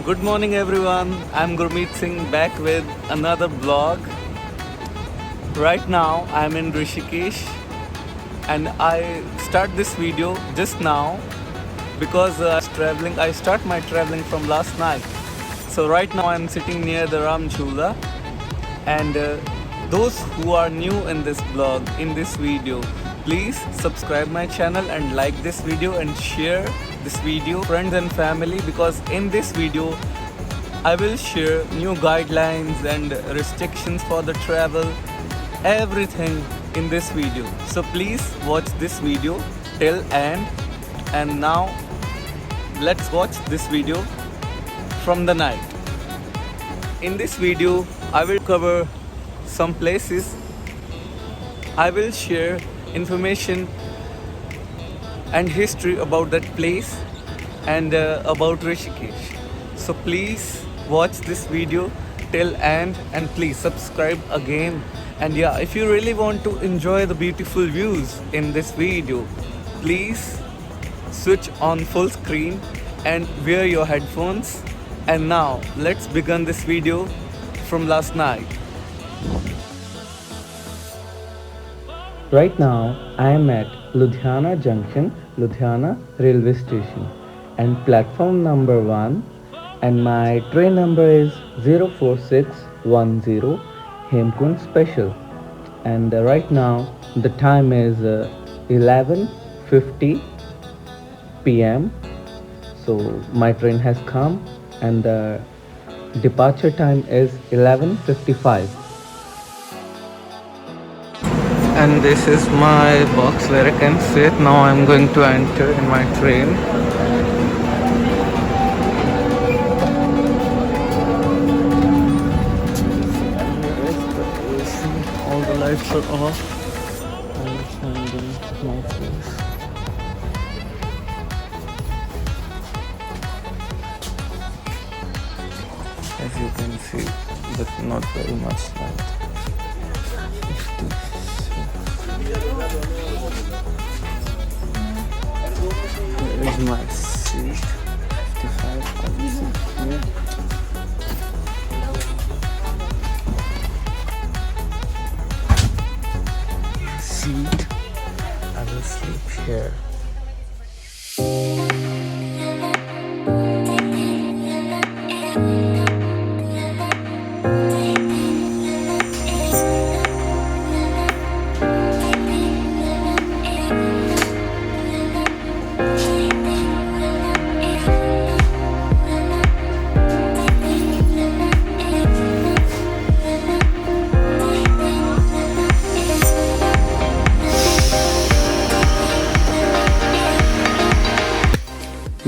Good morning everyone. I'm Gurmeet Singh back with another vlog. Right now I'm in Rishikesh and I start this video just now because I start my traveling from last night. So right now I'm sitting near the Ram Jhula and those who are new in this vlog, in this video, please subscribe my channel and like this video and share this video friends and family, because in this video I will share new guidelines and restrictions for the travel, everything in this video. So please watch this video till end. And now let's watch this video from the night. In this video I will cover some places. I will share information and history about that place and about Rishikesh. So please watch this video till end and please subscribe again. And yeah, if you really want to enjoy the beautiful views in this video, please switch on full screen and wear your headphones. And now let's begin this video from last night. Right now, I am at Ludhiana Junction, Ludhiana railway station, and platform number 1, and my train number is 04610 hemkund special. And right now the time is 11:50 p.m. So my train has come and the departure time is 11:55. And this is my box where I can sit. Now I'm going to enter in my train. All the lights are off. I'm finding my face. As you can see, but not very much light. Where is my seat? 55. I will sit here. Seat. I will sleep here.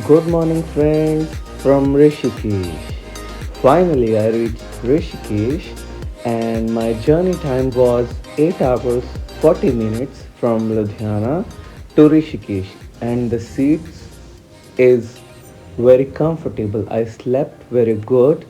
Good morning friends from Rishikesh. Finally I reached Rishikesh and my journey time was 8 hours 40 minutes from Ludhiana to Rishikesh, and the seats is very comfortable. I slept very good,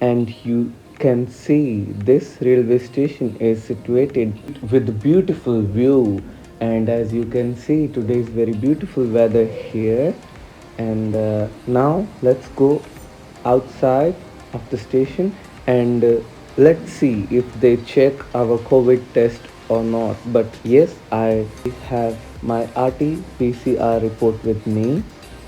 and you can see this railway station is situated with beautiful view. And as you can see, today is very beautiful weather here. And now let's go outside of the station and let's see if they check our COVID test or not. But yes, I have my RT-PCR report with me.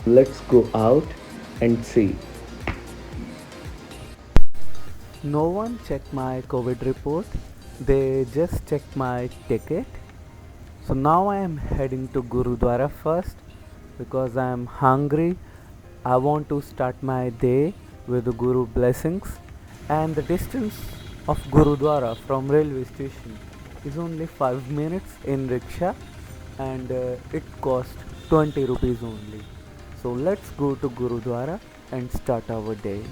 Let's go out and see. No one checked my COVID report. They just checked my ticket. So now I am heading to Gurudwara first, because I am hungry. I want to start my day with the Guru blessings. And the distance of Gurudwara from railway station is only 5 minutes in rickshaw, and it costs 20 rupees only. So let's go to Gurudwara and start our day.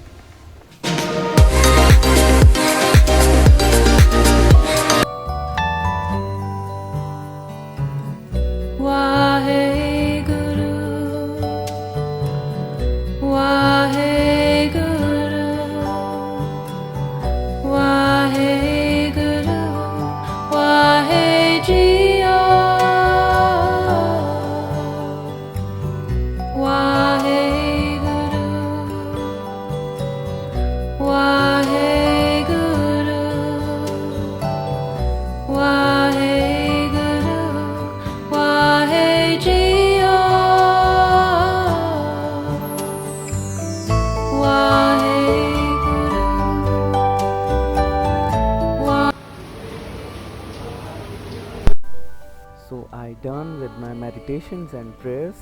my meditations and prayers.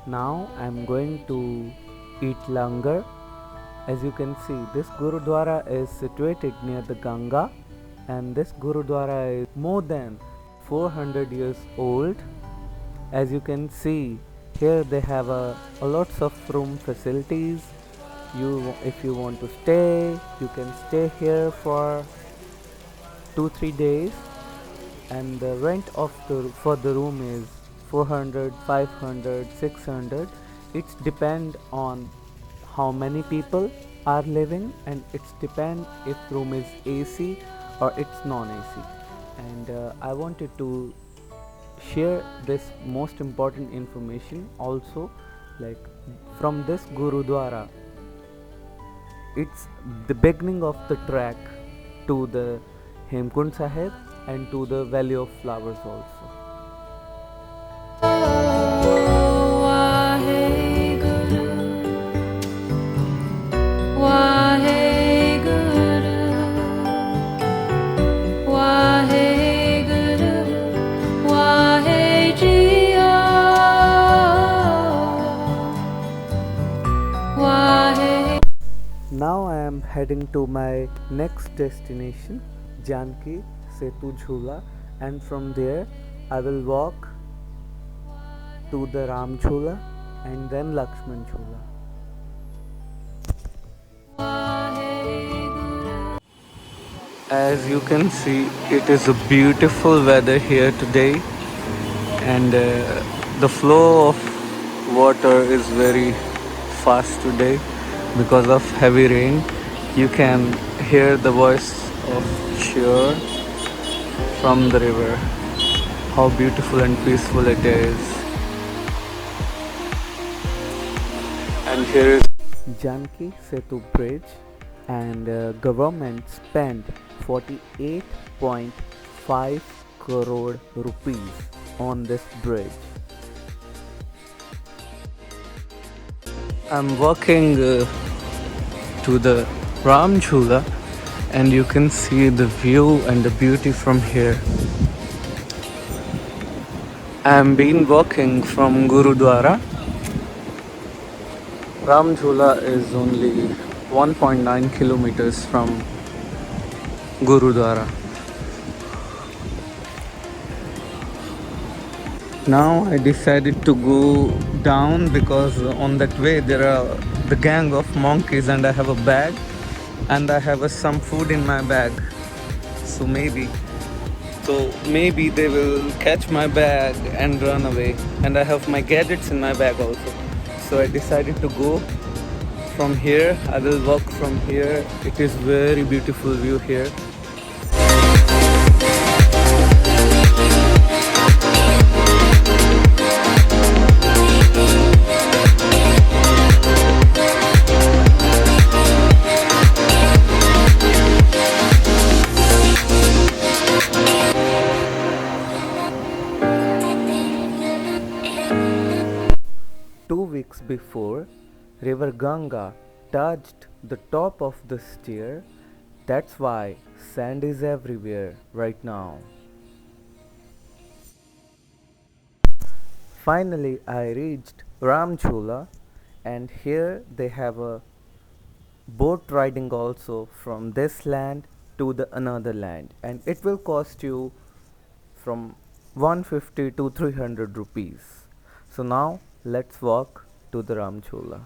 Now I'm going to eat langar. As you can see, this Gurudwara is situated near the Ganga, and this Gurudwara is more than 400 years old. As you can see, here they have a lots of room facilities. If you want to stay, you can stay here for 2-3 days, and the rent of for the room is 400, 500, 600. It's depend on how many people are living, and it's depend if room is AC or it's non-AC. And I wanted to share this most important information also, like from this Gurudwara, it's the beginning of the trek to the Hemkund Sahib and to the Valley of Flowers also. Now I am heading to my next destination, Janki Setu jhula, and from there I will walk to the Ram jhula and then Lakshman jhula. As you can see, it is a beautiful weather here today, and the flow of water is very fast today because of heavy rain. You can hear the voice of cheer from the river. How beautiful and peaceful it is. And here is Janki Setu bridge, and government spent 48.5 crore rupees on this bridge. I'm walking to the Ram Jhula, and you can see the view and the beauty from here. I'm been walking from Gurudwara. Ram Jhula is only 1.9 kilometers from Gurudwara. Now I decided to go down because on that way there are the gang of monkeys, and I have a bag and I have some food in my bag. So maybe they will catch my bag and run away, and I have my gadgets in my bag also. So I decided to go from here. I will walk from here. It is very beautiful view here. 2 weeks before, River Ganga touched the top of the stair. That's why sand is everywhere right now. Finally, I reached Ramchula, and here they have a boat riding also from this land to the another land, and it will cost you from 150 to 300 rupees. So now let's walk to the Ramchula.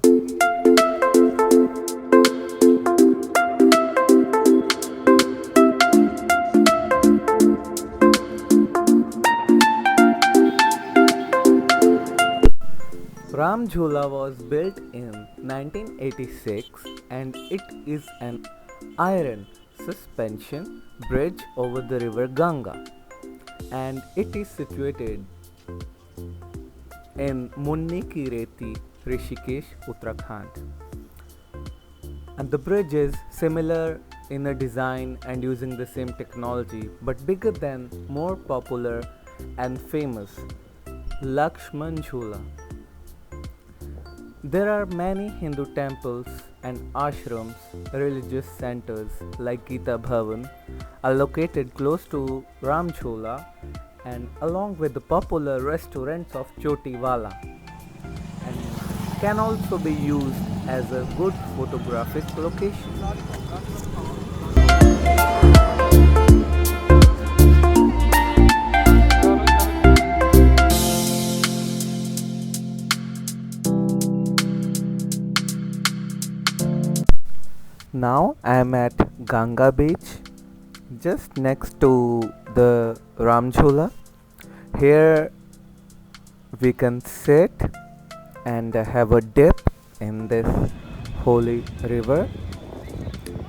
Ram Jhula was built in 1986, and it is an iron suspension bridge over the river Ganga, and it is situated in Munni Ki Reti, Rishikesh, Uttarakhand. And the bridge is similar in a design and using the same technology, but bigger than more popular and famous Lakshman Jhula. There are many Hindu temples and ashrams, religious centers like Gita Bhavan are located close to Ram Jhula, and along with the popular restaurants of Chotiwala, and can also be used as a good photographic location. Now I am at Ganga beach, just next to the Jhula. Here we can sit and have a dip in this holy river,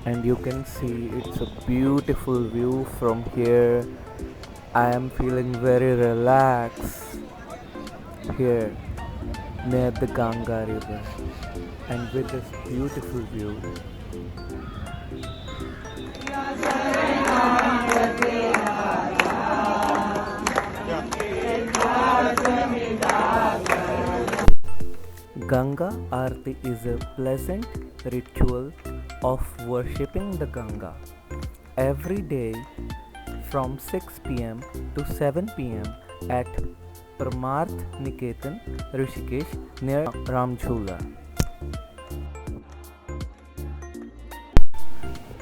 and you can see it's a beautiful view from here. I am feeling very relaxed here near the Ganga river and with this beautiful view. Ganga Aarti is a pleasant ritual of worshipping the Ganga every day from 6 pm to 7 pm at Parmarth Niketan, Rishikesh near Ramjhula.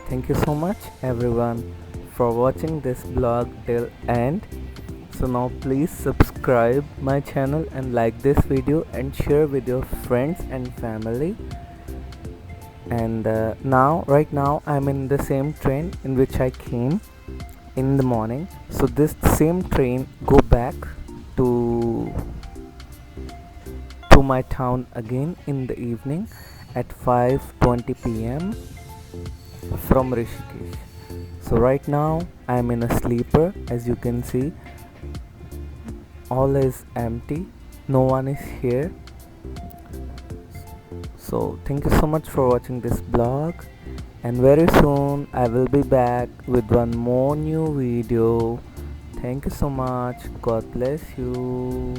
Thank you so much everyone for watching this vlog till end. So now please subscribe my channel and like this video and share with your friends and family. And right now I'm in the same train in which I came in the morning. So this same train go back to my town again in the evening at 5:20 pm from Rishikesh. So right now I'm in a sleeper. As you can see, all is empty, no one is here. So thank you so much for watching this vlog, and very soon I will be back with one more new video. Thank you so much. God bless you.